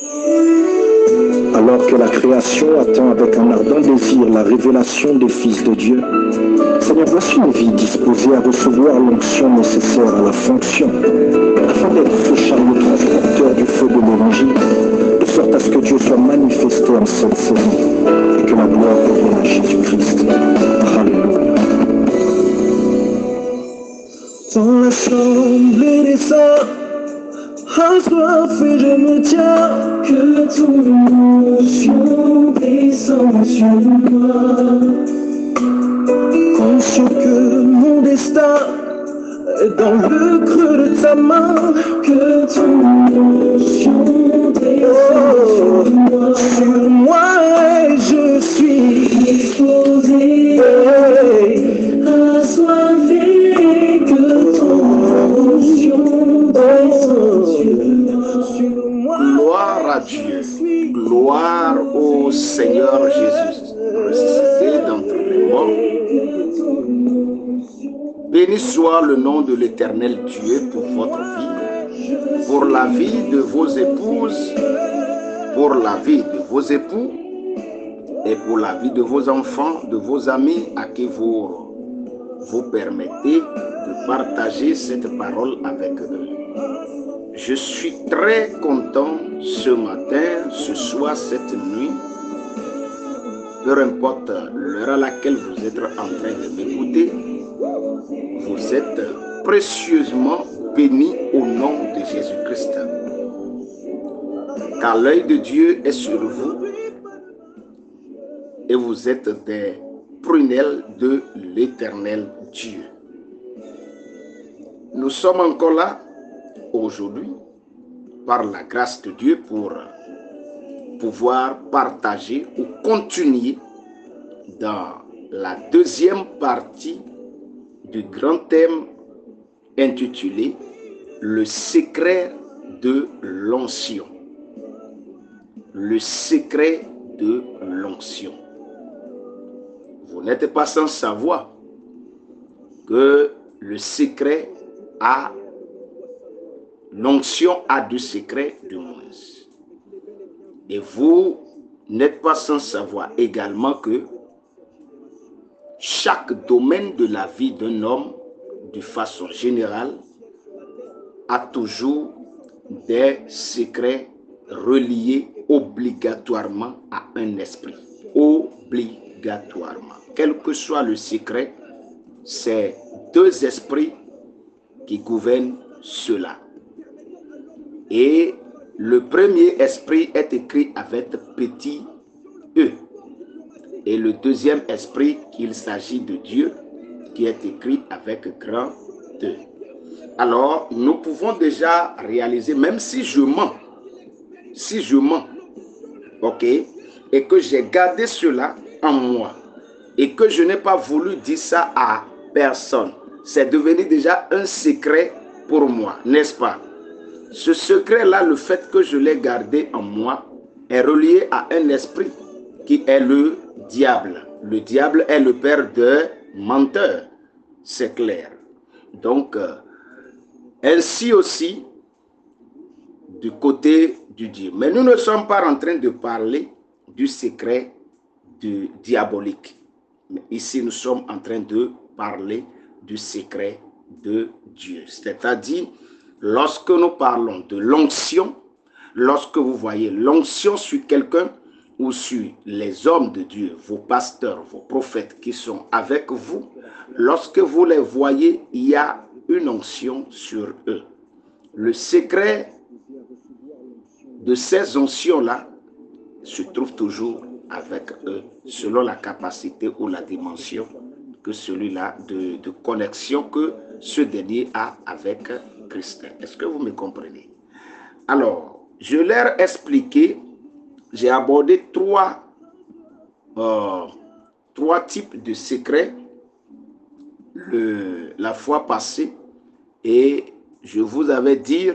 Alors que la création attend avec un ardent désir la révélation des fils de Dieu, Seigneur, voici une vie disposée à recevoir l'onction nécessaire à la fonction, afin d'être ce chariot transporteur du feu de l'Évangile, de sorte à ce que Dieu soit manifesté en cette saison et que la gloire revienne à Jésus-Christ. Alléluia. Dans l'assemblée des saints, assoiffé je me tiens, que ton onction descende sur moi. Conscient que mon destin est dans le creux de ta main, que ton onction descende sur moi et je suis disposé, assoiffé, que ton onction descende sur moi. Gloire à Dieu, gloire au Seigneur Jésus, ressuscité d'entre les morts. Béni soit le nom de l'Éternel Dieu pour votre vie, pour la vie de vos épouses, pour la vie de vos époux et pour la vie de vos enfants, de vos amis à qui vous permettez de partager cette parole avec eux. Je suis très content ce matin, ce soir, cette nuit, peu importe l'heure à laquelle vous êtes en train de m'écouter, vous êtes précieusement bénis au nom de Jésus-Christ. Car l'œil de Dieu est sur vous et vous êtes des prunelles de l'Éternel Dieu. Nous sommes encore là aujourd'hui par la grâce de Dieu pour pouvoir partager ou continuer dans la deuxième partie du grand thème intitulé « Le secret de l'onction ». Le secret de l'onction. Vous n'êtes pas sans savoir que le secret a l'onction a du secret de moins. Et vous n'êtes pas sans savoir également que chaque domaine de la vie d'un homme, de façon générale, a toujours des secrets reliés obligatoirement à un esprit. Obligatoirement. Quel que soit le secret, c'est deux esprits qui gouvernent cela. Et le premier esprit est écrit avec petit e. Et le deuxième esprit, qu'il s'agit de Dieu, qui est écrit avec grand E. Alors, nous pouvons déjà réaliser, même si je mens, ok, et que j'ai gardé cela en moi, et que je n'ai pas voulu dire ça à personne, c'est devenu déjà un secret pour moi, n'est-ce pas? Ce secret-là, le fait que je l'ai gardé en moi, est relié à un esprit qui est le diable. Le diable est le père de menteurs, c'est clair. Donc, ainsi aussi, du côté du Dieu. Mais nous ne sommes pas en train de parler du secret du diabolique. Mais ici, nous sommes en train de parler du secret de Dieu. C'est-à-dire, lorsque nous parlons de l'onction, lorsque vous voyez l'onction sur quelqu'un ou sur les hommes de Dieu, vos pasteurs, vos prophètes qui sont avec vous, lorsque vous les voyez, il y a une onction sur eux. Le secret de ces oncions-là se trouve toujours avec eux, selon la capacité ou la dimension que celui-là de connexion que ce dernier a avec Christ. Est-ce que vous me comprenez? Alors, je leur ai expliqué, j'ai abordé trois types de secrets la fois passée, et je vous avais dit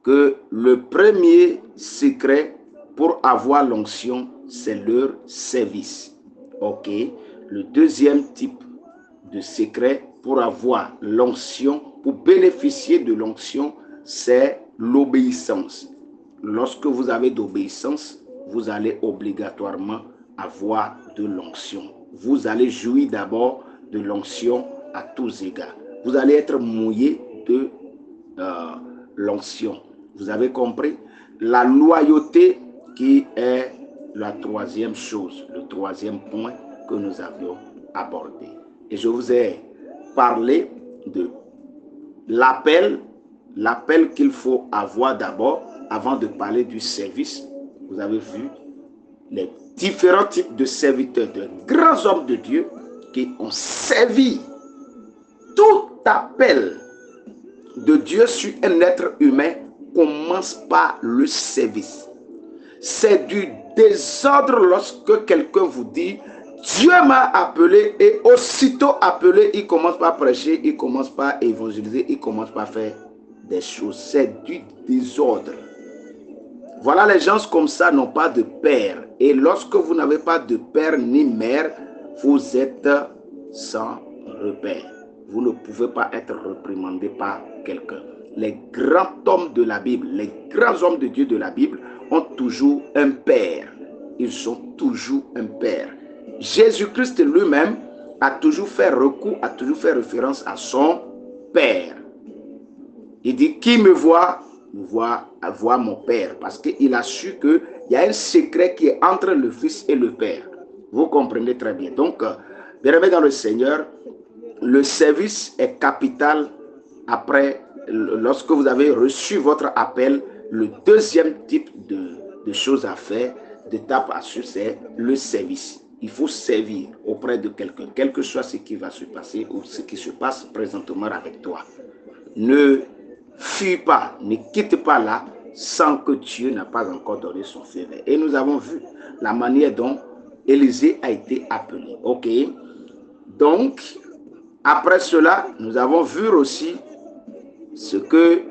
que le premier secret pour avoir l'onction, c'est leur service. Ok. Le deuxième type de secret pour avoir l'onction, pour bénéficier de l'onction, c'est l'obéissance. lorsque vous avez d'obéissance, vous allez obligatoirement avoir de l'onction. Vous allez jouir d'abord de l'onction à tous égards. Vous allez être mouillé de l'onction. Vous avez compris? La loyauté qui est la troisième chose, le troisième point que nous avions abordé. Et je vous ai parlé de l'appel qu'il faut avoir d'abord avant de parler du service. Vous avez vu les différents types de serviteurs, de grands hommes de Dieu qui ont servi. Tout appel de Dieu sur un être humain commence par le service. C'est du désordre lorsque quelqu'un vous dit Dieu m'a appelé et aussitôt appelé, il commence par prêcher, il commence par évangéliser, il commence par faire des choses. C'est du désordre. Voilà, les gens comme ça n'ont pas de père. Et lorsque vous n'avez pas de père ni mère, vous êtes sans repère. Vous ne pouvez pas être réprimandé par quelqu'un. Les grands hommes de la Bible, les grands hommes de Dieu de la Bible ont toujours un père. Ils ont toujours un père. Jésus-Christ lui-même a toujours fait recours, a toujours fait référence à son père. Il dit, qui me voit mon père. Parce qu'il a su qu'il y a un secret qui est entre le Fils et le Père. Vous comprenez très bien. Donc, bien-aimés dans le Seigneur, le service est capital après, lorsque vous avez reçu votre appel. Le deuxième type de choses à faire, d'étape à suivre, c'est le service. Il faut servir auprès de quelqu'un, quel que soit ce qui va se passer ou ce qui se passe présentement avec toi. Ne fuis pas, ne quitte pas là sans que Dieu n'a pas encore donné son feu vert. Et nous avons vu la manière dont Élisée a été appelé. Ok. Donc, après cela, nous avons vu aussi ce que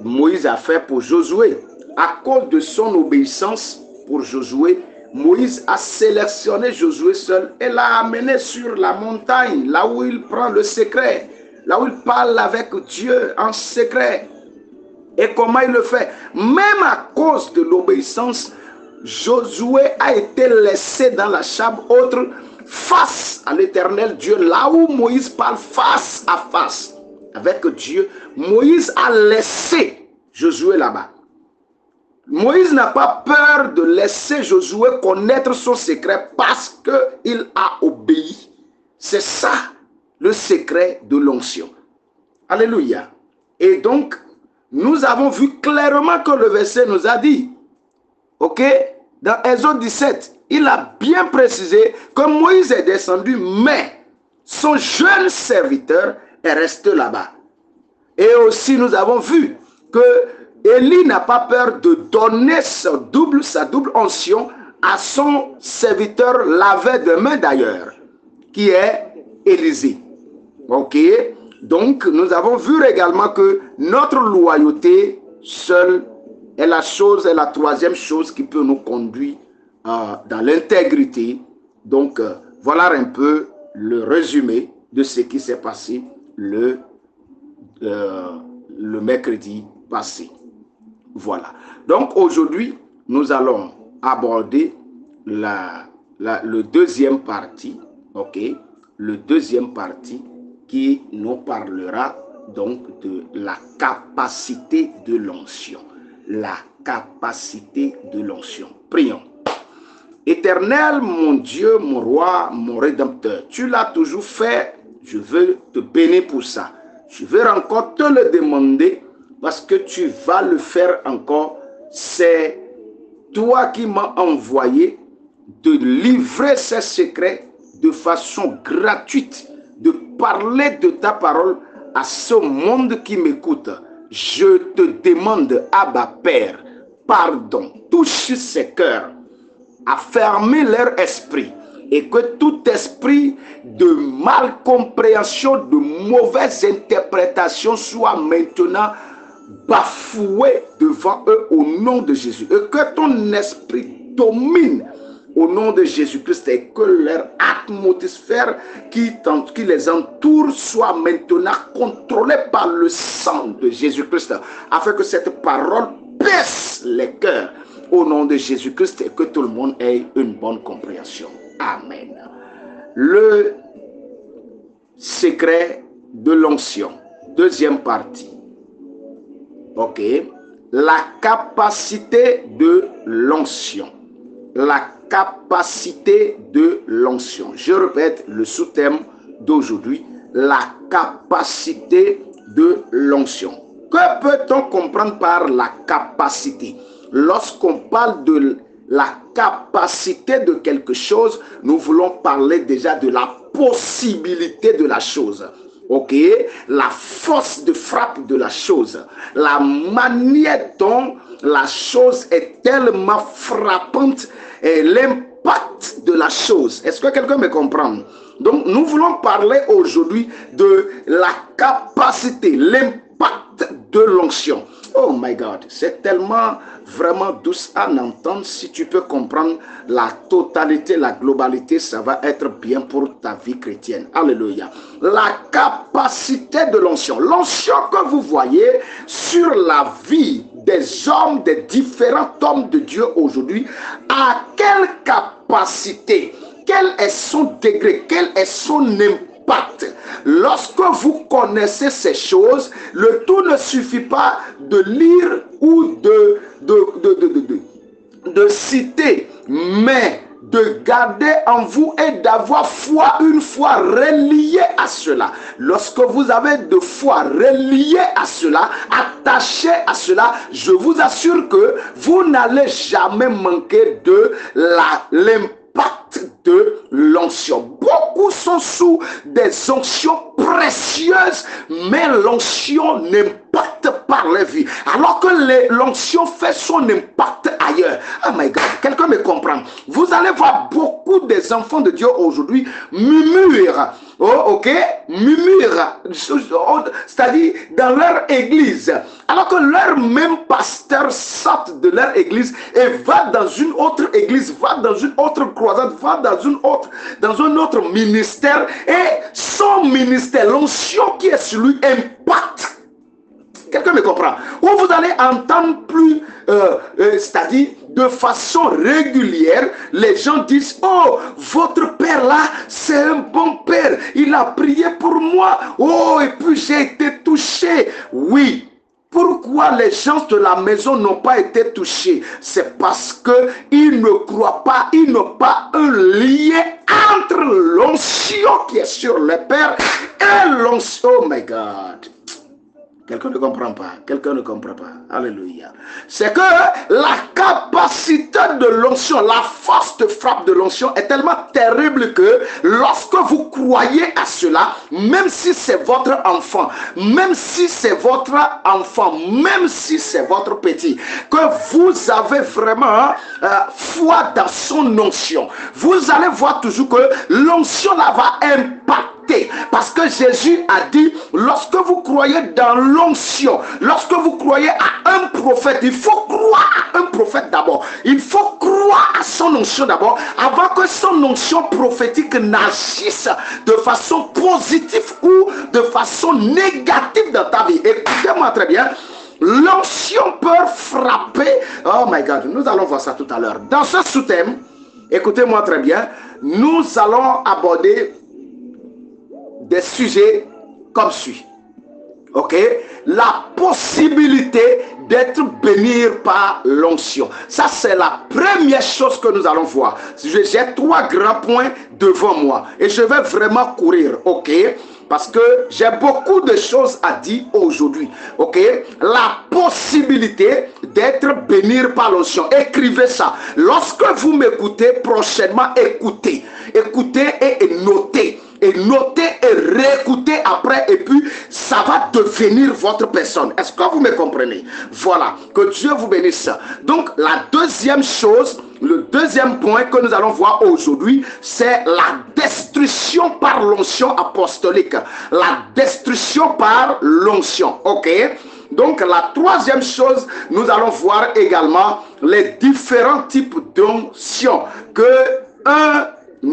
Moïse a fait pour Josué. À cause de son obéissance pour Josué, Moïse a sélectionné Josué seul et l'a amené sur la montagne, là où il prend le secret, là où il parle avec Dieu en secret. Et comment il le fait? Même à cause de l'obéissance, Josué a été laissé dans la chambre autre face à l'Éternel Dieu, là où Moïse parle face à face avec Dieu. Moïse a laissé Josué là-bas. Moïse n'a pas peur de laisser Josué connaître son secret parce qu'il a obéi. C'est ça le secret de l'onction. Alléluia. Et donc, nous avons vu clairement que le verset nous a dit, ok, dans Exode 17, il a bien précisé que Moïse est descendu, mais son jeune serviteur est resté là-bas. Et aussi, nous avons vu que Élie n'a pas peur de donner sa double onction à son serviteur, l'avait de main d'ailleurs, qui est Élisée. Ok? Donc, nous avons vu également que notre loyauté seule est la troisième chose qui peut nous conduire dans l'intégrité. Donc, voilà un peu le résumé de ce qui s'est passé le mercredi passé. Voilà. Donc, aujourd'hui, nous allons aborder le deuxième partie, ok? Le deuxième partie qui nous parlera donc de la capacité de l'onction. La capacité de l'onction. Prions. Éternel, mon Dieu, mon roi, mon rédempteur, tu l'as toujours fait, je veux te bénir pour ça. Je veux encore te le demander parce que tu vas le faire encore. C'est toi qui m'as envoyé de livrer ces secrets de façon gratuite, de parler de ta parole à ce monde qui m'écoute. Je te demande, Abba Père, pardon, touche ces cœurs, affermis leur esprit et que tout esprit de malcompréhension, de mauvaise interprétation soit maintenant bafoué devant eux au nom de Jésus. Et que ton esprit domine au nom de Jésus-Christ et que leur atmosphère qui les entoure soit maintenant contrôlée par le sang de Jésus-Christ afin que cette parole pèse fasse les cœurs au nom de Jésus-Christ et que tout le monde ait une bonne compréhension. Amen. Le secret de l'onction. Deuxième partie. Ok. La capacité de l'onction. La capacité de l'onction. Je répète le sous-thème d'aujourd'hui. La capacité de l'onction. Que peut-on comprendre par la capacité? Lorsqu'on parle de la capacité de quelque chose, nous voulons parler déjà de la possibilité de la chose. Ok, la force de frappe de la chose, la manière dont la chose est tellement frappante et l'impact de la chose. Est-ce que quelqu'un me comprend? Donc, nous voulons parler aujourd'hui de la capacité, l'impact de l'onction. Oh my God, c'est tellement vraiment douce à entendre. Si tu peux comprendre la totalité, la globalité, ça va être bien pour ta vie chrétienne. Alléluia. La capacité de l'onction. L'onction que vous voyez sur la vie des hommes, des différents hommes de Dieu aujourd'hui, à quelle capacité, quel est son degré, quel est son impact. Lorsque vous connaissez ces choses, le tout ne suffit pas de lire ou de citer, mais de garder en vous et d'avoir foi, une foi reliée à cela. Lorsque vous avez de foi reliée à cela, attachée à cela, je vous assure que vous n'allez jamais manquer de l'impact de l'onction. Beaucoup sont sous des onctions précieuses, mais l'onction n'impacte pas leur vie. Alors que l'onction fait son impact ailleurs. Oh my God, quelqu'un me comprend. Vous allez voir beaucoup des enfants de Dieu aujourd'hui murmurent. Oh, ok, murmurent, c'est-à-dire dans leur église, alors que leur même pasteur sort de leur église et va dans une autre église, va dans une autre croisade, va dans un autre ministère, et son ministère, l'onction qui est sur lui, impacte. Quelqu'un me comprend? Où vous allez entendre plus, c'est-à-dire de façon régulière, les gens disent, oh, votre père là, c'est un bon père, il a prié pour moi, oh, et puis j'ai été touché. Oui. Pourquoi les gens de la maison n'ont pas été touchés? C'est parce qu'ils ne croient pas, ils n'ont pas un lien entre l'onction qui est sur le père et l'onction. Oh my God. Quelqu'un ne comprend pas. Quelqu'un ne comprend pas. Alléluia. C'est que la capacité de l'onction, la force de frappe de l'onction est tellement terrible que lorsque vous croyez à cela, même si c'est votre enfant, même si c'est votre enfant, même si c'est votre petit, que vous avez vraiment foi dans son onction, vous allez voir toujours que l'onction là va impacter. Parce que Jésus a dit, lorsque vous croyez dans l'onction, lorsque vous croyez à un prophète, il faut croire à un prophète d'abord. Il faut croire à son onction d'abord, avant que son onction prophétique n'agisse de façon positive ou de façon négative dans ta vie. Écoutez-moi très bien. L'onction peut frapper. Oh my God, nous allons voir ça tout à l'heure. Dans ce sous-thème, écoutez-moi très bien, nous allons aborder des sujets comme suit. Ok? La possibilité d'être béni par l'onction. Ça, c'est la première chose que nous allons voir. J'ai 3 grands points devant moi et je vais vraiment courir. Ok? Parce que j'ai beaucoup de choses à dire aujourd'hui. Ok? La possibilité d'être béni par l'onction. Écrivez ça. Lorsque vous m'écoutez prochainement, écoutez. Écoutez et notez. Et notez et réécoutez après, et puis ça va devenir votre personne. Est-ce que vous me comprenez? Voilà, que Dieu vous bénisse. Donc la deuxième chose, le deuxième point que nous allons voir aujourd'hui, c'est la destruction par l'onction apostolique. La destruction par l'onction, ok? Donc la troisième chose, nous allons voir également les différents types d'onction que un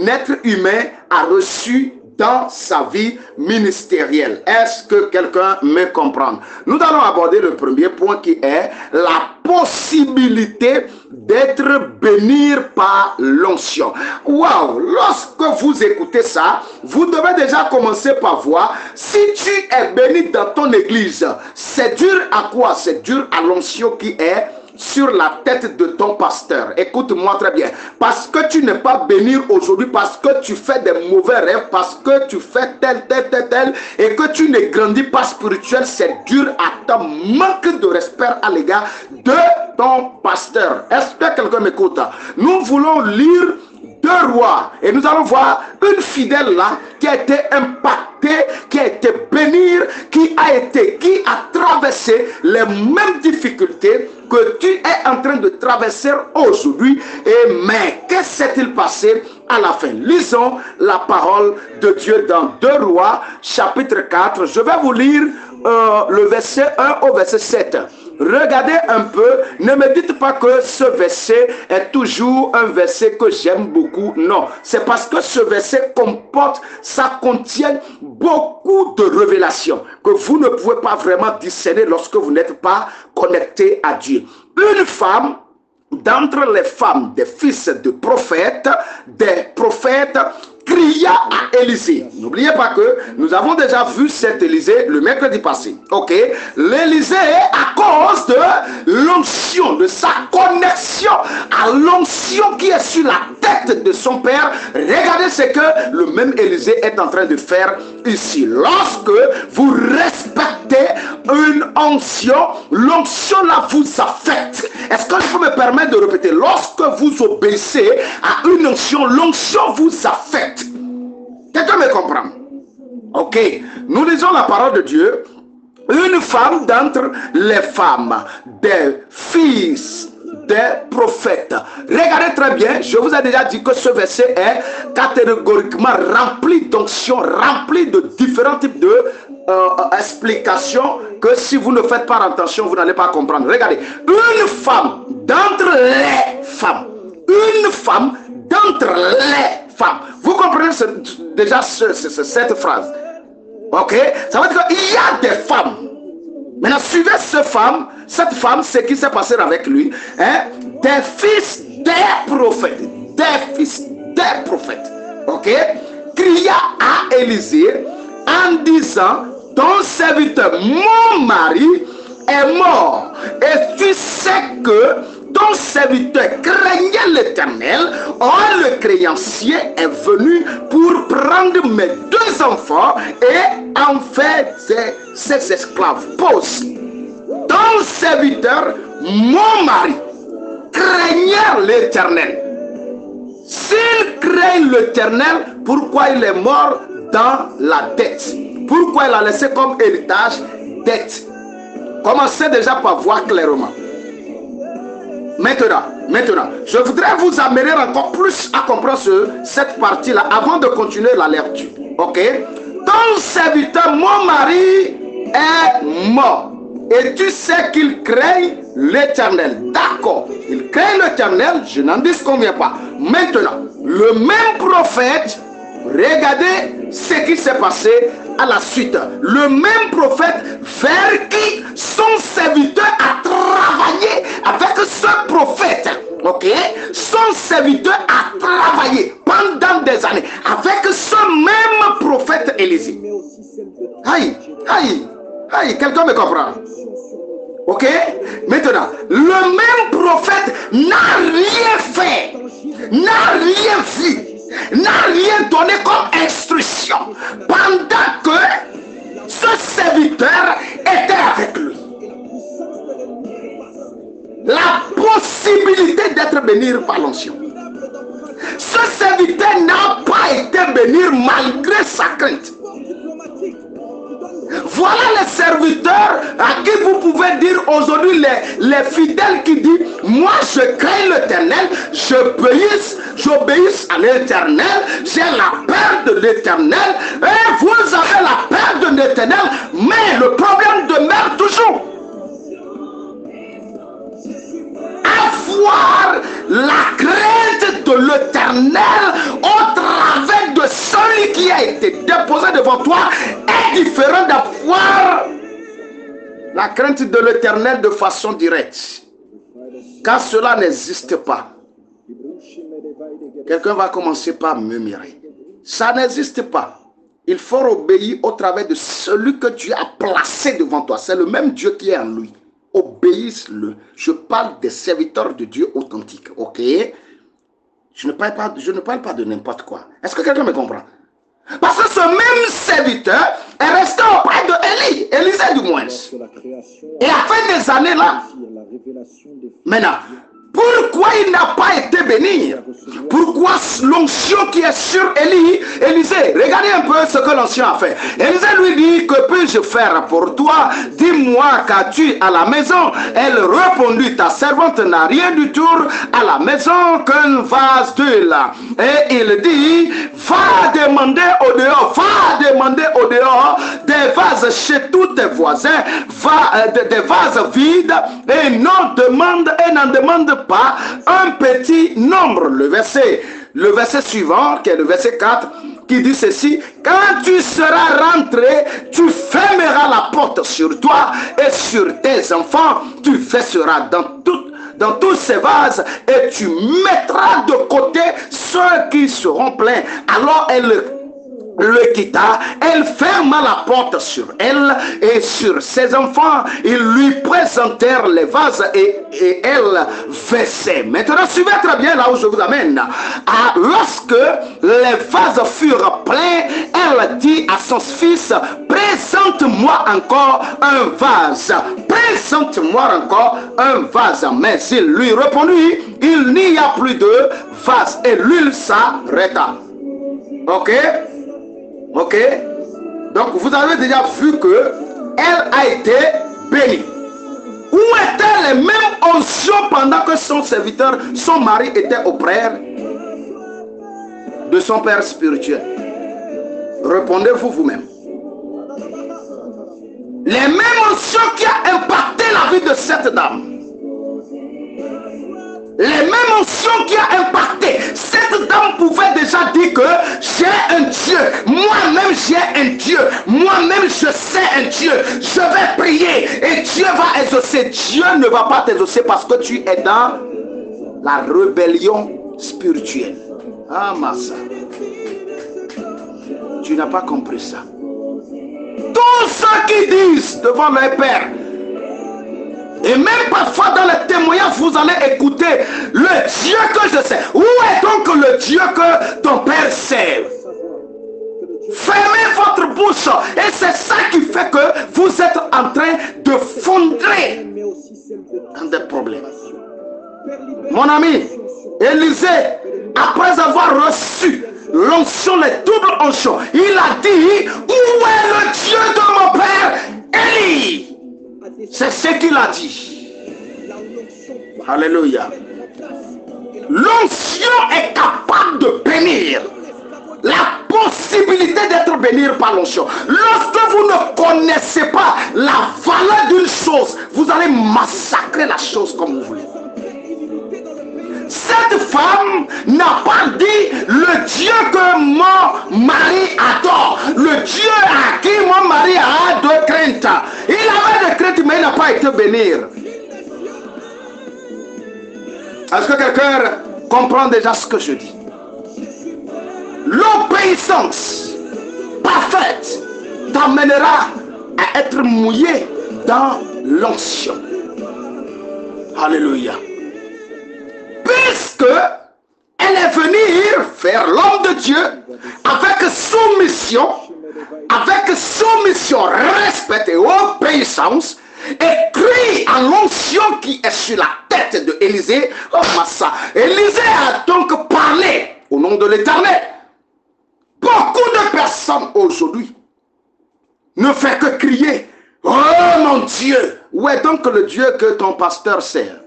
être humain a reçu dans sa vie ministérielle. Est-ce que quelqu'un me comprend? Nous allons aborder le premier point qui est la possibilité d'être béni par l'onction. Waouh! Lorsque vous écoutez ça, vous devez déjà commencer par voir si tu es béni dans ton église. C'est dur à quoi? C'est dur à l'onction qui est sur la tête de ton pasteur. Écoute-moi très bien. Parce que tu n'es pas béni aujourd'hui, parce que tu fais des mauvais rêves, parce que tu fais tel, et que tu ne grandis pas spirituel, c'est dur à ton manque de respect à l'égard de ton pasteur. Est-ce que quelqu'un m'écoute? Nous voulons lire 2 Rois et nous allons voir une fidèle là qui a été impactée, qui a été bénie, qui a traversé les mêmes difficultés que tu es en train de traverser aujourd'hui. Et mais que s'est-il passé à la fin? Lisons la parole de Dieu dans 2 Rois chapitre 4. Je vais vous lire le verset 1 au verset 7. Regardez un peu, ne me dites pas que ce verset est toujours un verset que j'aime beaucoup. Non, c'est parce que ce verset contient beaucoup de révélations que vous ne pouvez pas vraiment discerner lorsque vous n'êtes pas connecté à Dieu. Une femme d'entre les femmes des fils de prophètes, cria à Élisée. N'oubliez pas que nous avons déjà vu cet Élisée le mercredi passé. Ok? L'Élisée, à cause de l'onction, de sa connexion à l'onction qui est sur la tête de son père, regardez ce que le même Élisée est en train de faire ici. Lorsque vous respectez une onction, l'onction là vous affecte. Est-ce que je peux me permettre de répéter? Lorsque vous obéissez à une onction, l'onction vous affecte. Quelqu'un me comprend? Ok, nous lisons la parole de Dieu. Une femme d'entre les femmes des fils des prophètes. Regardez très bien, je vous ai déjà dit que ce verset est catégoriquement rempli d'onction, rempli de différents types de explications que si vous ne faites pas attention, vous n'allez pas comprendre. Regardez, une femme d'entre les femmes, une femme d'entre les femmes. Vous comprenez déjà cette phrase? Ok? Ça veut dire qu'il y a des femmes. Maintenant, suivez cette femme, ce qui s'est passé avec lui, hein? Des fils des prophètes. Des fils des prophètes. Ok? Cria à Élisée en disant, ton serviteur, mon mari, est mort. Et tu sais que ton serviteur craignait l'Éternel. Or, le créancier est venu pour prendre mes 2 enfants et en faire ses esclaves. Pause. Ton serviteur, mon mari, craignait l'Éternel. S'il craint l'Éternel, pourquoi il est mort dans la dette? Pourquoi il a laissé comme héritage dette? Commencez déjà par voir clairement. Maintenant, je voudrais vous amener encore plus à comprendre cette partie-là avant de continuer la lecture. Ok? Ton serviteur, mon mari, est mort. Et tu sais qu'il craint l'Éternel. D'accord. Il craint l'Éternel, je n'en disconviens pas. Maintenant, le même prophète, regardez ce qui s'est passé à la suite. Le même prophète vers qui son serviteur a travaillé avec ce prophète. Ok? Son serviteur a travaillé pendant des années avec ce même prophète Élisée. Aïe, quelqu'un me comprend? Ok? Maintenant, le même prophète n'a rien fait, n'a rien vu, n'a rien donné comme instruction pendant que ce serviteur était avec lui. La possibilité d'être béni par l'onction. Ce serviteur n'a pas été béni malgré sa crainte. Voilà les serviteurs à qui vous pouvez dire aujourd'hui, les fidèles qui disent, moi je crains l'Éternel, j'obéis à l'Éternel, j'ai la peur de l'Éternel, et vous avez la peur de l'Éternel, mais le problème demeure toujours. Avoir la crainte de l'Éternel au travers de celui vie qui a été déposée devant toi est différente d'avoir la crainte de l'Éternel de façon directe. Car cela n'existe pas. Quelqu'un va commencer par murmurer. Ça n'existe pas. Il faut obéir au travers de celui que Dieu a placé devant toi. C'est le même Dieu qui est en lui. Obéisse-le. Je parle des serviteurs de Dieu authentiques. Ok? Je ne parle pas de n'importe quoi. Est-ce que quelqu'un me comprend? Parce que ce même serviteur est resté auprès de Élie, Élisée du moins. Et à la fin des années là, maintenant, pourquoi il n'a pas été béni? Pourquoi l'onction qui est sur Élisée? Regardez un peu ce que l'onction a fait. Élisée lui dit, que puis-je faire pour toi? Dis-moi, qu'as-tu à la maison? Elle répondit, ta servante n'a rien du tout à la maison qu'un vase d'huile. Et il dit, va demander au dehors des vases chez tous tes voisins, des vases vides, et n'en demande pas un petit nombre. Le verset suivant, qui est le verset 4, qui dit ceci: quand tu seras rentré, tu fermeras la porte sur toi et sur tes enfants, tu verseras dans tous ces vases et tu mettras de côté ceux qui seront pleins. Alors elle le quitta, elle ferma la porte sur elle et sur ses enfants. Ils lui présentèrent les vases et elle versait. Maintenant, suivez très bien là où je vous amène. Lorsque les vases furent pleins, elle dit à son fils, présente-moi encore un vase. Présente-moi encore un vase. Mais il lui répondit, il n'y a plus de vase. Et l'huile s'arrêta. Ok? Ok, donc vous avez déjà vu que elle a été bénie. Où étaient les mêmes onction pendant que son serviteur, son mari était auprès de son père spirituel? Répondez-vous vous-même. Les mêmes onction qui a impacté la vie de cette dame. Les mêmes onction qui a impacté. Cette dame pouvait déjà dire que j'ai un Dieu. Moi-même j'ai un Dieu. Moi-même je sais un Dieu. Je vais prier et Dieu va exaucer. Dieu ne va pas t'exaucer parce que tu es dans la rébellion spirituelle. Ah Massa. Tu n'as pas compris ça. Tous ceux qui disent devant leur père, et même parfois dans les témoignages, vous allez écouter le Dieu que je sais. Où est donc le Dieu que ton père sert? Fermez votre bouche. Et c'est ça qui fait que vous êtes en train de fondrer dans des problèmes. Mon ami, Élisée, après avoir reçu l'onction, les doubles onctions, il a dit, où est le Dieu de mon père Élie? C'est ce qu'il a dit. Alléluia. L'onction est capable de bénir. La possibilité d'être béni par l'onction. Lorsque vous ne connaissez pas la valeur d'une chose, vous allez massacrer la chose comme vous voulez. Cette femme n'a pas dit le Dieu que mon mari adore, le Dieu à qui mon mari a de crainte. Il avait de crainte, mais il n'a pas été béni. Est-ce que quelqu'un comprend déjà ce que je dis? L'obéissance parfaite t'amènera à être mouillé dans l'onction. Alléluia. Puisque elle est venue faire l'homme de Dieu avec soumission, respect et obéissance, et crie à l'onction qui est sur la tête de Élisée. Oh Massa, Élisée a donc parlé au nom de l'Éternel. Beaucoup de personnes aujourd'hui ne font que crier, oh mon Dieu, où est donc le Dieu que ton pasteur sert?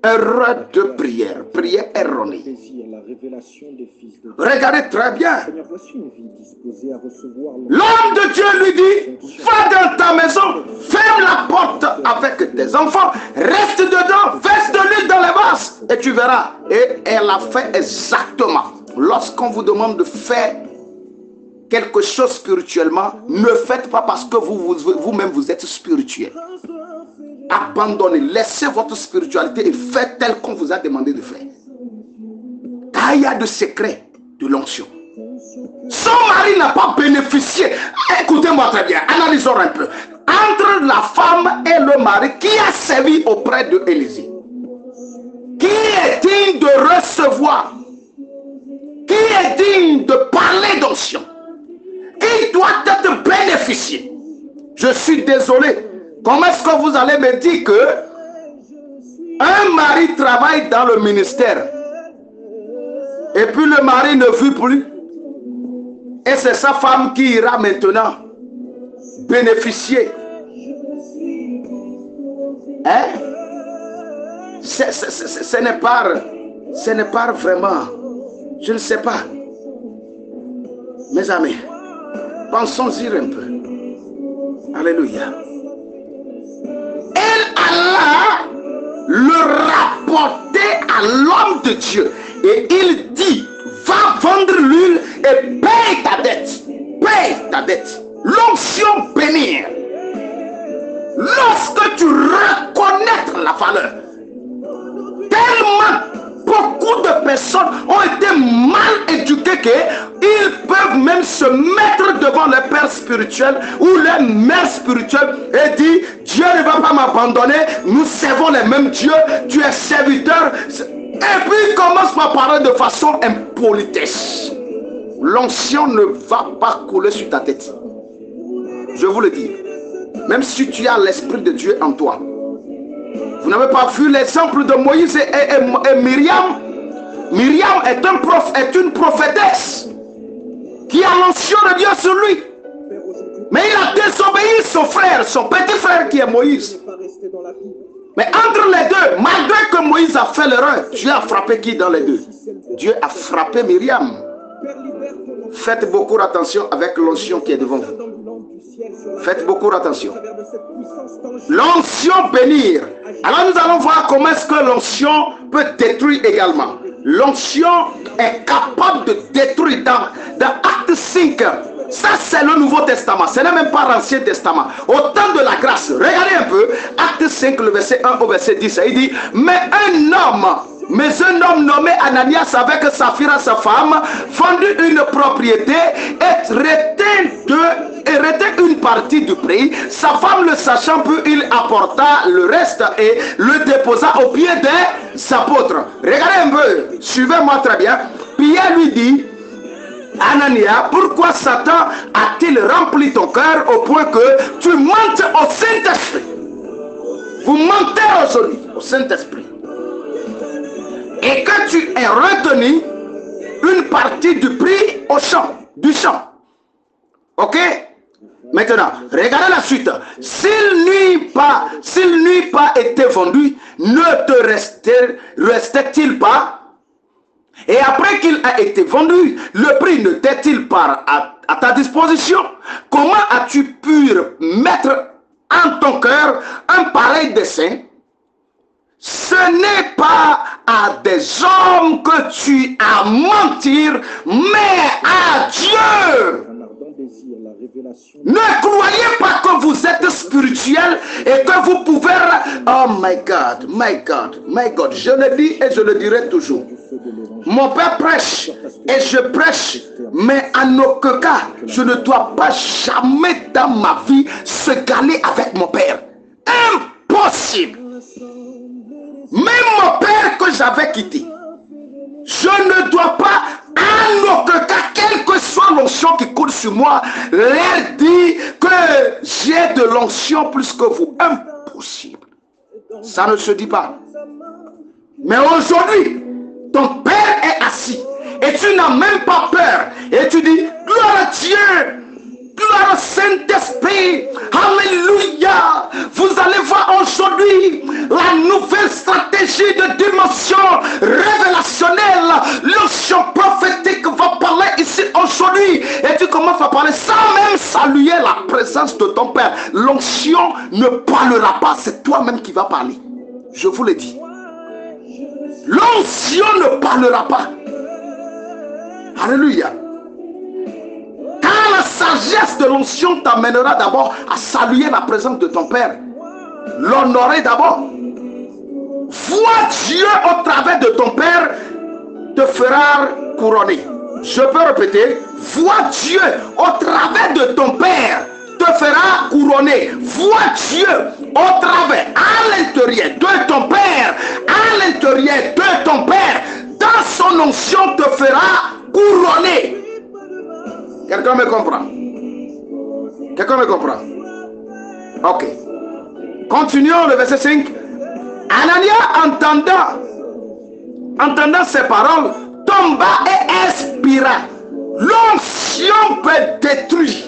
Erreur de prière, prière erronée. Regardez très bien. L'homme de Dieu lui dit, va dans ta maison, ferme la porte avec tes enfants, reste dedans, verse de l'huile dans les vases et tu verras. Et elle a fait exactement. Lorsqu'on vous demande de faire quelque chose spirituellement, ne faites pas parce que vous-même vous êtes spirituel. Abandonnez, laissez votre spiritualité et faites tel qu'on vous a demandé de faire. Car il y a de secrets de l'onction. Son mari n'a pas bénéficié. Écoutez-moi très bien, analysons un peu. Entre la femme et le mari, qui a servi auprès de Élisée? Qui est digne de recevoir? Qui est digne de parler d'onction? Qui doit être bénéficié? Je suis désolé. Comment est-ce que vous allez me dire que un mari travaille dans le ministère et puis le mari ne vit plus et c'est sa femme qui ira maintenant bénéficier? Hein? Ce n'est pas vraiment, je ne sais pas. Mes amis, pensons-y un peu. Alléluia. Elle alla le rapporter à l'homme de Dieu. Et il dit, va vendre l'huile et paye ta dette. Paye ta dette. L'onction bénir. Lorsque tu reconnais la valeur, tellement beaucoup de personnes ont été mal éduquées qu'ils peuvent même se mettre devant les pères spirituels ou les mères spirituelles et dire, Dieu ne va pas m'abandonner, nous servons les mêmes dieux, tu es serviteur. Et puis il commence par parler de façon impolitesse. L'onction ne va pas couler sur ta tête. Je vous le dis. Même si tu as l'esprit de Dieu en toi. Vous n'avez pas vu l'exemple de Moïse et Myriam? Myriam est une prophétesse qui a l'onction de Dieu sur lui. Mais il a désobéi son frère, son petit frère qui est Moïse. Mais entre les deux, malgré que Moïse a fait l'erreur, Dieu a frappé qui dans les deux? Dieu a frappé Myriam. Faites beaucoup attention avec l'onction qui est devant vous. Faites beaucoup attention. L'onction bénir. Alors nous allons voir comment est-ce que l'onction peut détruire également. L'onction est capable de détruire dans Acte 5. Ça c'est le Nouveau Testament. Ce n'est même pas l'Ancien Testament. Au temps de la grâce. Regardez un peu. Acte 5, le verset 1 au verset 10. Il dit, mais un homme nommé Ananias avec Saphira sa femme vendit une propriété et retint une partie du prix. Sa femme le sachant peu, il apporta le reste et le déposa aux pieds des apôtres. Regardez un peu, suivez-moi très bien. Pierre lui dit, Anania, pourquoi Satan a-t-il rempli ton cœur au point que tu mentes au Saint-Esprit? Vous mentez aujourd'hui au Saint-Esprit. Et que tu aies retenu une partie du prix du champ. Ok? Maintenant, regardez la suite. S'il n'eût pas été vendu, ne te restait-il pas? Et après qu'il a été vendu, le prix ne t'est-il pas à ta disposition? Comment as-tu pu mettre en ton cœur un pareil dessein? Ce n'est pas à des hommes que tu as mentir, mais à Dieu. Ne croyez pas que vous êtes spirituel et que vous pouvez... Oh my God, my God, my God. Je le dis et je le dirai toujours. Mon père prêche et je prêche, mais en aucun cas, je ne dois pas jamais dans ma vie se galer avec mon père. Impossible. Même mon père que j'avais quitté, je ne dois pas, en aucun cas, quelle que soit l'onction qui coule sur moi, leur dire que j'ai de l'onction plus que vous. Impossible. Ça ne se dit pas. Mais aujourd'hui, ton père est assis et tu n'as même pas peur. Et tu dis, gloire à Dieu, gloire au Saint-Esprit, alléluia. Vous allez voir aujourd'hui la nouvelle stratégie de dimension révélationnelle. L'onction prophétique va parler ici aujourd'hui. Et tu commences à parler sans même saluer la présence de ton père. L'onction ne parlera pas, c'est toi-même qui vas parler. Je vous le dis. L'onction ne parlera pas. Alléluia. Quand largesse de l'onction t'amènera d'abord à saluer la présence de ton Père. L'honorer d'abord. Voir Dieu au travers de ton Père te fera couronner. Je peux répéter, voir Dieu au travers de ton Père te fera couronner. Vois Dieu au travers, à l'intérieur de ton Père, à l'intérieur de ton Père, dans son onction te fera couronner. Quelqu'un me comprend? Quelqu'un me comprend? Ok. Continuons le verset 5. Anania entendant ces paroles, tomba et expira. L'onction peut détruire.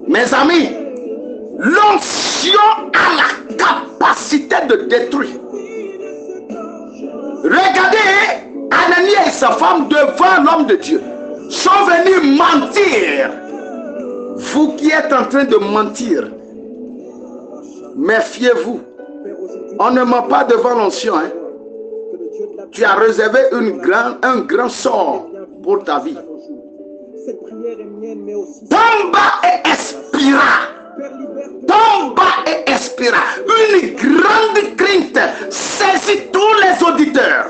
Mes amis, l'onction a la capacité de détruire. Regardez, Anania et sa femme devant l'homme de Dieu sont venus mentir. Vous qui êtes en train de mentir, méfiez-vous. On ne ment pas devant l'onction. Hein. Tu as réservé un grand sort pour ta vie. Tomba et expira. Tomba et expira. Une grande crainte saisit tous les auditeurs.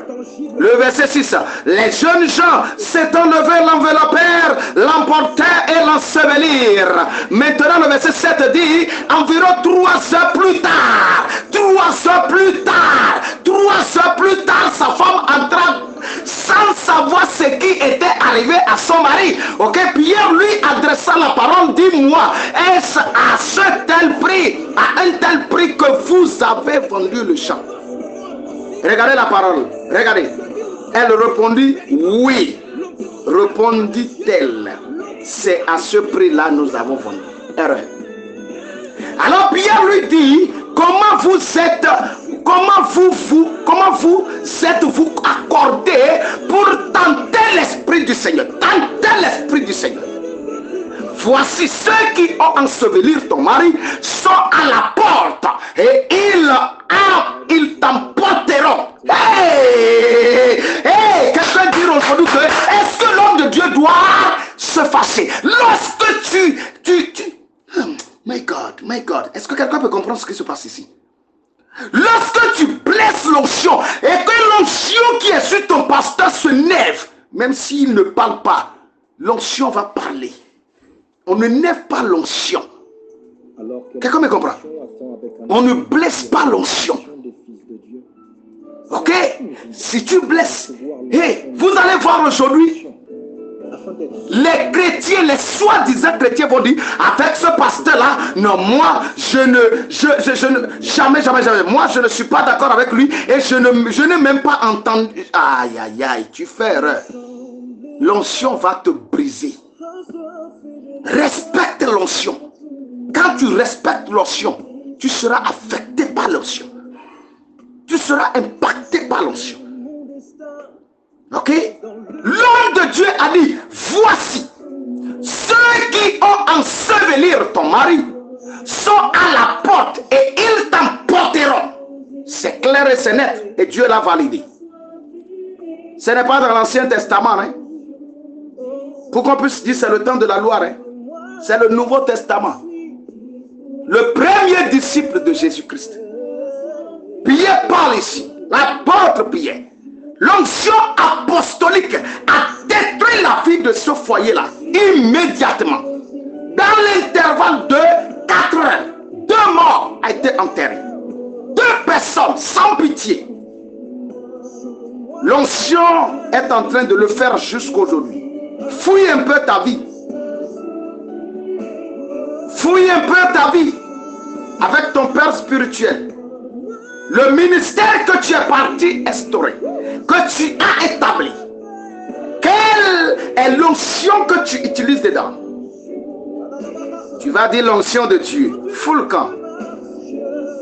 Le verset 6. Les jeunes gens s'étant levés, l'enveloppèrent, l'emportèrent et l'ensevelirent. Maintenant le verset 7 dit, environ 3 heures plus tard, 3 heures plus tard, 3 heures plus tard, sa femme entra sans savoir ce qui était arrivé à son mari. Ok, Pierre lui adressa la parole, dis-moi, est-ce à ce tel prix, à un tel prix que vous avez vendu le champ? Regardez la parole, regardez. Elle répondit, oui. Répondit-elle, c'est à ce prix-là nous avons vendu. Erreur. Alors Pierre lui dit, comment vous êtes accordé pour tenter l'esprit du Seigneur? Tenter l'esprit du Seigneur. Voici ceux qui ont enseveli ton mari sont à la porte et ils t'emporteront. Hey, quelqu'un dit aujourd'hui que est-ce que l'homme de Dieu doit se fâcher lorsque my God, est-ce que quelqu'un peut comprendre ce qui se passe ici? Lorsque tu blesses l'onction et que l'onction qui est sur ton pasteur se lève, même s'il ne parle pas, l'onction va parler. On ne lève pas l'onction. Quelqu'un me comprend? On ne blesse pas l'onction. Ok? Si tu blesses, hey, vous allez voir aujourd'hui, les chrétiens, les soi-disant chrétiens vont dire, avec ce pasteur-là, non, moi, jamais, moi, je ne suis pas d'accord avec lui et je n'ai même pas entendu. Aïe, aïe, aïe, tu fais erreur. L'onction va te briser. Respecte l'onction. Quand tu respectes l'onction, tu seras affecté par l'onction. Tu seras impacté par l'onction. Ok? L'homme de Dieu a dit, voici, ceux qui ont enseveli ton mari sont à la porte et ils t'emporteront. C'est clair et c'est net et Dieu l'a validé. Ce n'est pas dans l'Ancien Testament. Hein? Pour qu'on puisse dire c'est le temps de la loi. Hein? C'est le Nouveau Testament. Le premier disciple de Jésus-Christ. Pierre parle ici. L'apôtre Pierre. L'onction apostolique a détruit la vie de ce foyer-là. Immédiatement. Dans l'intervalle de 4 heures, 2 morts ont été enterrés. 2 personnes sans pitié. L'onction est en train de le faire jusqu'aujourd'hui. Fouille un peu ta vie. Fouille un peu ta vie avec ton père spirituel. Le ministère que tu es parti instaurer, que tu as établi. Quelle est l'onction que tu utilises dedans? Tu vas dire l'onction de Dieu. Full camp.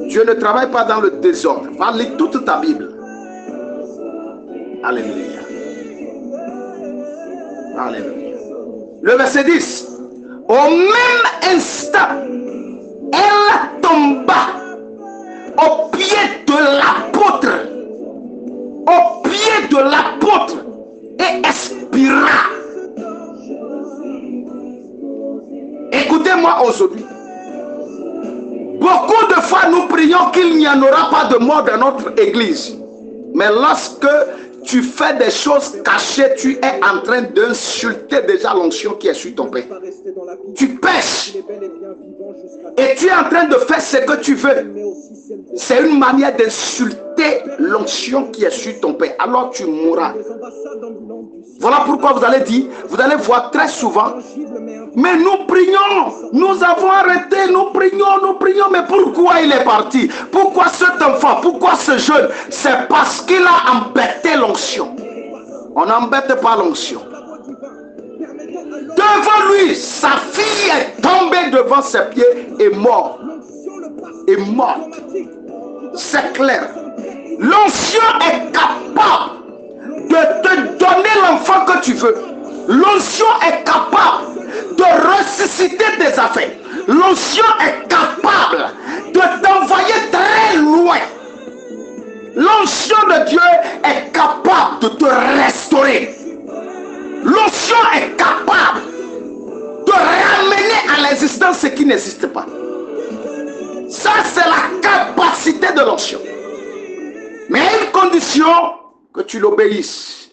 Dieu ne travaille pas dans le désordre. Va lire toute ta Bible. Alléluia. Alléluia. Le verset 10. Au même instant, elle tomba au pied de l'apôtre. Au pied de l'apôtre. Et expira. pas aujourd'hui. Beaucoup de fois, nous prions qu'il n'y en aura pas de mort dans notre église. Mais lorsque tu fais des choses cachées, tu es en train d'insulter déjà l'onction qui est sur ton père. Tu pêches. Et tu es en train de faire ce que tu veux. C'est une manière d'insulter l'onction qui est sur ton père. Alors tu mourras. Voilà pourquoi vous allez dire, vous allez voir très souvent, mais nous prions, nous avons arrêté, nous prions, mais pourquoi il est parti? Pourquoi cet enfant? Pourquoi ce jeune? C'est parce qu'il a embêté l'onction. On n'embête pas l'onction. Devant lui, sa fille est tombée devant ses pieds et morte. Et morte. C'est clair. L'onction est capable de te donner l'enfant que tu veux. L'onction est capable de ressusciter tes affaires. L'onction est capable de t'envoyer très loin. L'onction de Dieu est capable de te restaurer. L'onction est capable de ramener à l'existence ce qui n'existe pas. Ça, c'est la capacité de l'onction. Mais à une condition, que tu l'obéisses.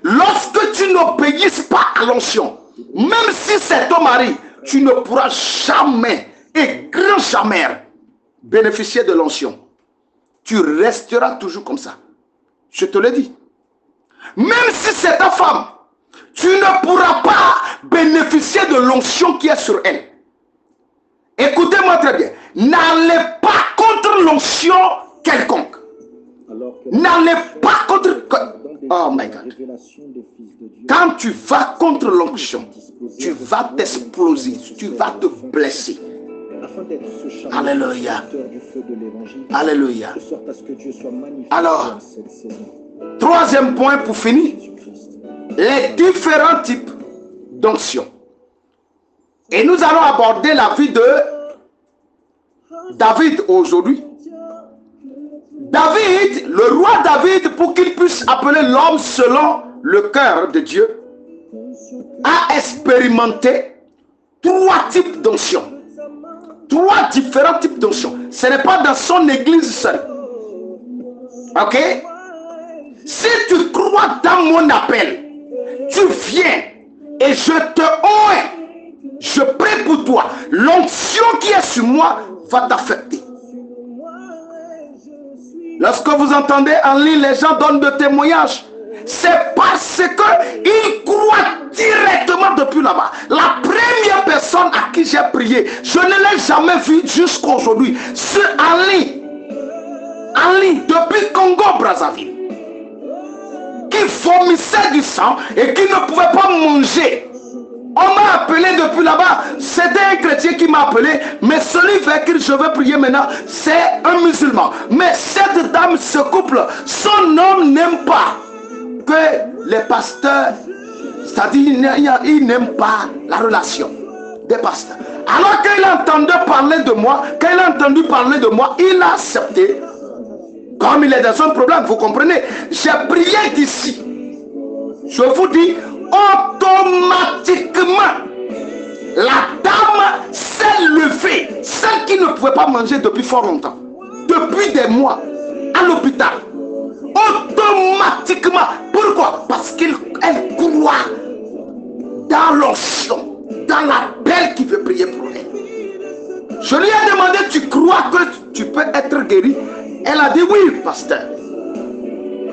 Lorsque tu n'obéisses pas à l'onction, même si c'est ton mari, tu ne pourras jamais et grand jamais bénéficier de l'onction. Tu resteras toujours comme ça. Je te le dis. Même si c'est ta femme, tu ne pourras pas bénéficier de l'onction qui est sur elle. Écoutez-moi très bien. N'allez pas contre l'onction quelconque. N'allez pas contre... Oh my God. Quand tu vas contre l'onction, tu vas t'exploser, tu vas te blesser. Alléluia. Alléluia. Alors, troisième point pour finir. Les différents types d'onction. Et nous allons aborder la vie de David aujourd'hui. David, le roi David, pour qu'il puisse appeler l'homme selon le cœur de Dieu, a expérimenté trois types d'onction. Trois différents types d'onction. Ce n'est pas dans son église seule. Ok? Si tu crois dans mon appel, tu viens et je te oins. Je prie pour toi. L'onction qui est sur moi va t'affecter. Lorsque vous entendez en ligne, les gens donnent de témoignages. C'est parce qu'ils croient directement depuis là-bas. La première personne à qui j'ai prié, je ne l'ai jamais vu jusqu'à aujourd'hui. C'est en ligne, depuis Congo-Brazzaville, qui vomissait du sang et qui ne pouvait pas manger. On m'a appelé depuis là-bas. C'était un chrétien qui m'a appelé. Mais celui vers qui je veux prier maintenant, c'est un musulman. Mais cette dame, ce couple, son homme n'aime pas que les pasteurs, c'est-à-dire il n'aime pas la relation des pasteurs. Alors qu'il entendait parler de moi, quand il a entendu parler de moi, il a accepté. Comme il est dans son problème, vous comprenez. J'ai prié d'ici. Je vous dis, automatiquement, la dame s'est levée, celle qui ne pouvait pas manger depuis fort longtemps, depuis des mois, à l'hôpital. Automatiquement. Pourquoi? Parce qu'elle croit dans l'onction, dans l'appel qui veut prier pour elle. Je lui ai demandé, tu crois que tu peux être guéri? Elle a dit oui, pasteur.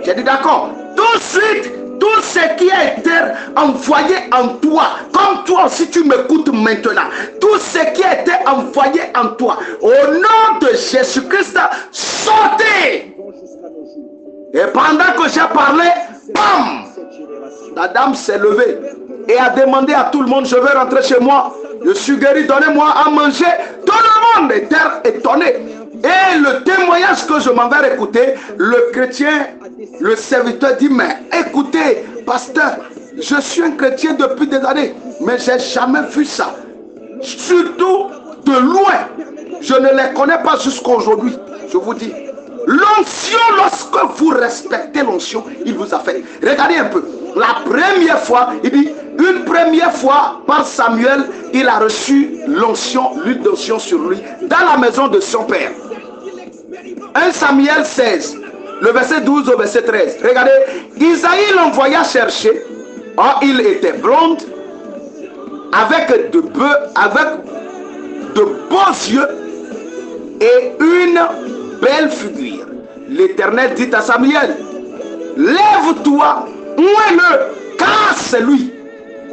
J'ai dit d'accord. Tout de suite, tout ce qui a été envoyé en toi, comme toi aussi tu m'écoutes maintenant, tout ce qui a été envoyé en toi, au nom de Jésus-Christ, sortez. Et pendant que j'ai parlé, bam, la dame s'est levée et a demandé à tout le monde, je vais rentrer chez moi, je suis guéri, donnez-moi à manger. Tout le monde était étonné. Et le témoignage que je m'en vais écouter, le chrétien, le serviteur dit, mais écoutez, pasteur, je suis un chrétien depuis des années, mais je n'ai jamais vu ça. Surtout de loin, je ne les connais pas jusqu'à aujourd'hui, je vous dis. L'onction, lorsque vous respectez l'onction, il vous affecte. Regardez un peu. La première fois, il dit, Une première fois, par Samuel, il a reçu l'onction, l'huile d'onction sur lui, dans la maison de son père. 1 Samuel 16, le verset 12 au verset 13. Regardez, Isaïe l'envoya chercher. Oh, il était blonde, avec de beaux yeux et une belle figure. L'Éternel dit à Samuel, lève-toi, ouins-le, car c'est lui.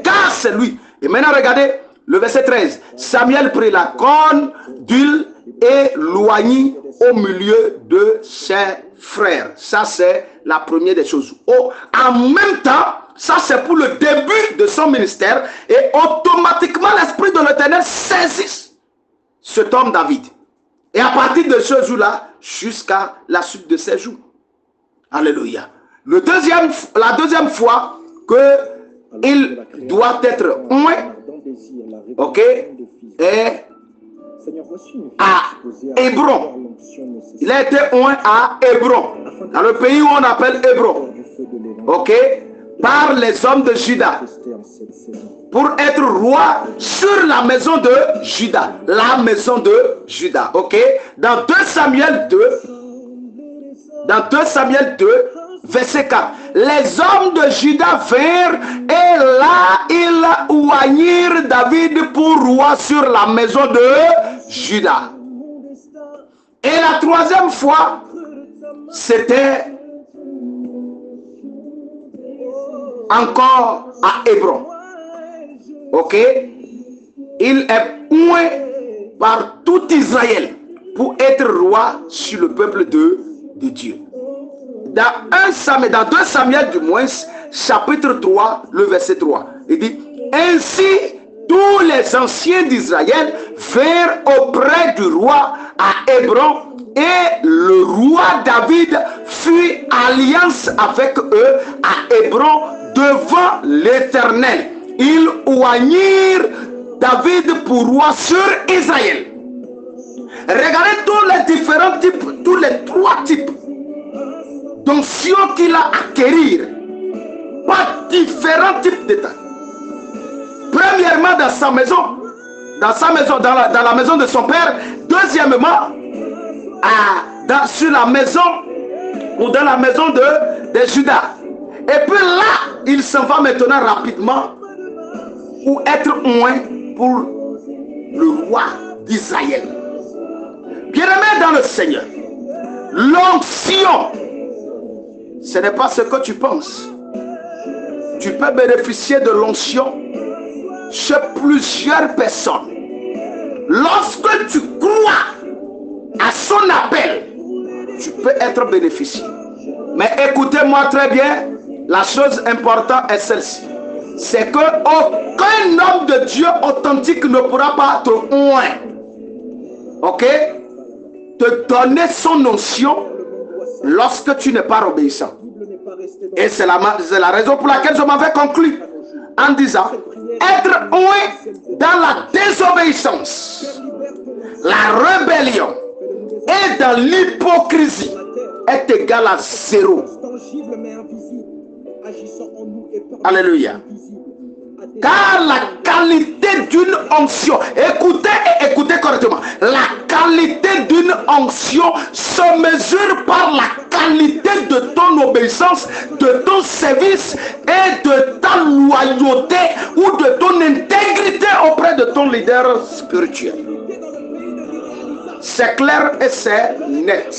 Car c'est lui. Et maintenant regardez le verset 13. Samuel prit la corne d'huile et l'oignit au milieu de ses frères. Ça c'est la première des choses. Oh, en même temps, ça c'est pour le début de son ministère. Et automatiquement l'esprit de l'Éternel saisit cet homme David. Et à partir de ce jour-là, jusqu'à la suite de ses jours. Alléluia. La deuxième fois que il doit être oint, ok, et à Hébron. Il a été oint à Hébron, dans le pays où on appelle Hébron, ok, par les hommes de Juda, pour être roi sur la maison de Juda, la maison de Juda, ok. Dans 2 Samuel 2, verset 4. Les hommes de Juda vinrent et là ils oignirent David pour roi sur la maison de Juda. Et la troisième fois, c'était encore à Hébron. Ok? Il est oint par tout Israël pour être roi sur le peuple de Dieu. Dans 2 Samuel du moins, chapitre 3, le verset 3, il dit, ainsi tous les anciens d'Israël vinrent auprès du roi à Hébron et le roi David fit alliance avec eux à Hébron devant l'Éternel. Ils oignirent David pour roi sur Israël. Regardez tous les différents types, tous les 3 types d'onction qu'il a acquérir par différents types d'état. Premièrement, dans sa maison, dans la maison de son père. Deuxièmement, sur la maison ou dans la maison de Juda. Et puis là, il s'en va maintenant rapidement pour être oint pour le roi d'Israël. Bien-aimé dans le Seigneur, l'onction, ce n'est pas ce que tu penses. Tu peux bénéficier de l'onction chez plusieurs personnes. Lorsque tu crois à son appel, tu peux être bénéficié. Mais écoutez-moi très bien, la chose importante est celle-ci. C'est qu'aucun homme de Dieu authentique ne pourra pas te oint. Ok? Te donner son onction lorsque tu n'es pas obéissant. Et c'est la raison pour laquelle je m'avais conclu en disant, être oint dans la désobéissance, la rébellion et dans l'hypocrisie est égal à 0. Alléluia. Car la qualité d'une onction, écoutez correctement, la qualité d'une onction se mesure par la qualité de ton obéissance, de ton service et de ta loyauté ou de ton intégrité auprès de ton leader spirituel. C'est clair et c'est net.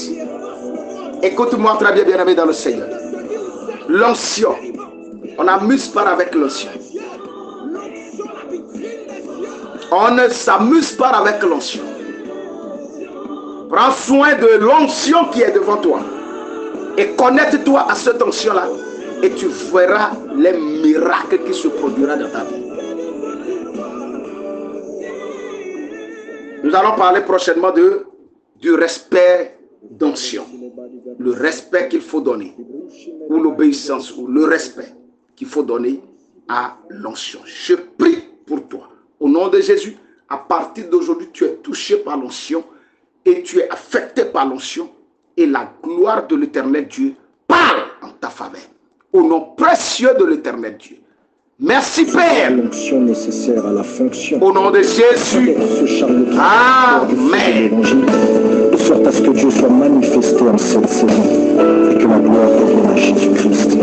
Écoute-moi très bien, bien-aimé dans le Seigneur. L'onction, on n'amuse pas avec l'onction. On ne s'amuse pas avec l'onction. Prends soin de l'onction qui est devant toi. Et connecte-toi à cette onction-là. Et tu verras les miracles qui se produiront dans ta vie. Nous allons parler prochainement du respect d'onction. Le respect qu'il faut donner. Ou l'obéissance, ou le respect qu'il faut donner à l'onction. Je prie pour toi. Au nom de Jésus, à partir d'aujourd'hui, tu es touché par l'onction et tu es affecté par l'onction et la gloire de l'Éternel Dieu parle en ta faveur. Au nom précieux de l'Éternel Dieu. Merci Père. L'onction nécessaire à la fonction. Au nom de Jésus. Ce charlatan. Amen. De sorte à ce que Dieu soit manifesté en cette saison et que la gloire revienne à Jésus-Christ.